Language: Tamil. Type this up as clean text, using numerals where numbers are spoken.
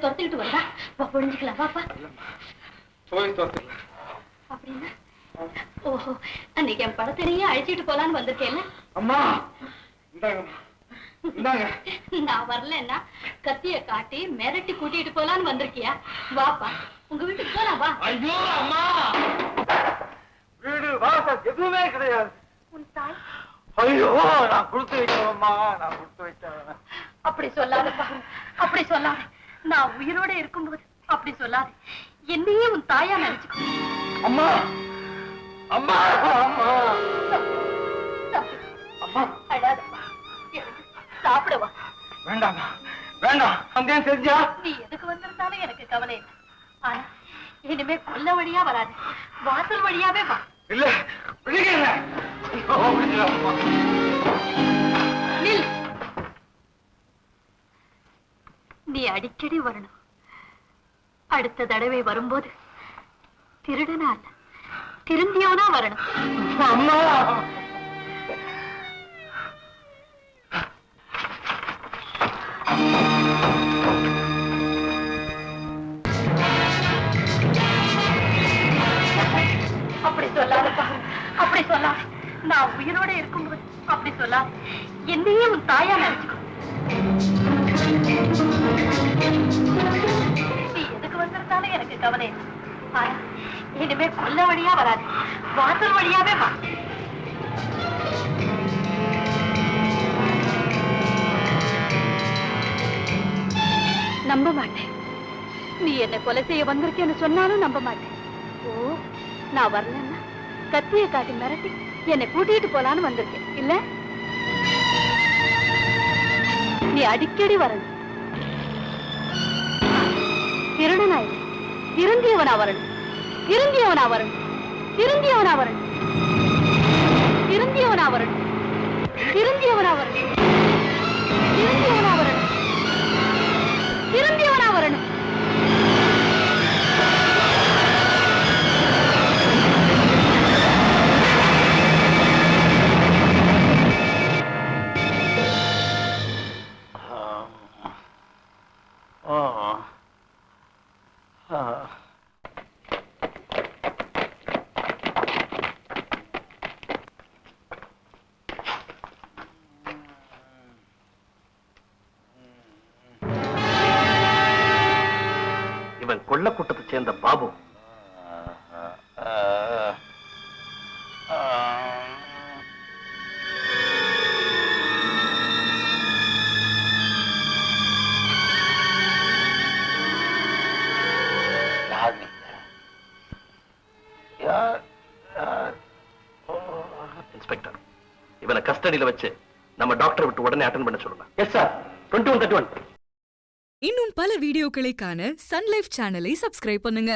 போய் துரத்திக்கிட்டு வந்தா ஒழிஞ்சுக்கலாம் பாப்பா. போய் துரத்துக்கலாம் அப்படின்னா ஓஹோ, அன்னைக்கு என் படத்திலேயே அழைச்சிட்டு போலான்னு வந்திருக்கேன்ல. அம்மா இந்தாங்க. நான் வரலன்னா கத்திய காட்டி மிரட்டி கூட்டிட்டு போலான்னு வந்திருக்கியா? வாப்பா, உங்க வீட்டுக்கு போலாம் வா. ஐயோ அம்மா, வீடு வாசல் எதுவுமே கிடையாது. உன் தாய்? ஐயோ, நான் கொடுத்து வைக்கிறேன்மா, நான் கொடுத்து வைக்கிறேன். அப்படி சொல்லாதப்பா, அப்படி சொல்லாத. நான் உயிரோட இருக்கும்போது அப்படி சொல்லாத. என்னையே உன் தாயா நினைச்சுக்கோ. அம்மா அம்மா அம்மா அம்மா, அழாதப்பா, சாப்பிடவா. வேண்டாம் வேண்டாம், சந்தேகம் செஞ்சா நீ எதுக்கு வந்திருந்தாலும் எனக்கு கவலை இல்லை. ஆனா இனிமே கொல்ல வழியா வராது, வாசல் வழியாவே வா. இல்ல விழுகிறேன். நில். நீ அடிக்கடி வரணும். அடுத்த தடவை வரும்போது திருடனா அல்ல, திருந்தியவனா வரணும். அம்மா அப்படி சொல்லாதப்பா, அப்படி சொல்லாத. நான் உயிரோட இருக்கும்போது அப்படி சொல்லாத. என்னையே உன் தாயா நினைச்சுக்கோ. நீ எதுக்கு வந்திருந்தாலும் எனக்கு கவலை இல்லை. ஆனா இனிமே கொல்ல வழியா வராது, வாசல் வழியாவே வா. நம்ப மாட்டேன். நீ என்ன கொலை செய்ய வந்திருக்கேன்னு சொன்னாலும் நம்ப மாட்டேன். ஓ, நான் வரலன்னா கத்தியை காட்டி மிரட்டி என்னை கூட்டிட்டு போலான்னு வந்திருக்கேன் இல்ல? நீ அடிக்கடி வரணும். திருடனா இல்லை, திருந்தியவனா வரணும். திருந்தியவனா வரணும். திருந்தியவனா வரணும். திருந்தியவனா வரணும். திருந்தியவனா வரணும். திருந்தியவனா வரணும். திருந்தியவனா வரணும். இவன் கொள்ள கூட்டத்தை சேர்ந்த பாபு. இன்ஸ்பெக்டர், இவனை கஸ்டடியில வச்சு நம்ம டாக்டர் விட்டு உடனே அட்டெண்ட் பண்ண சொல்லுங்க. Yes sir. 2131. இன்னும் பல வீடியோக்களை காண சன் லைஃப் சேனலை சப்ஸ்கிரைப் பண்ணுங்க.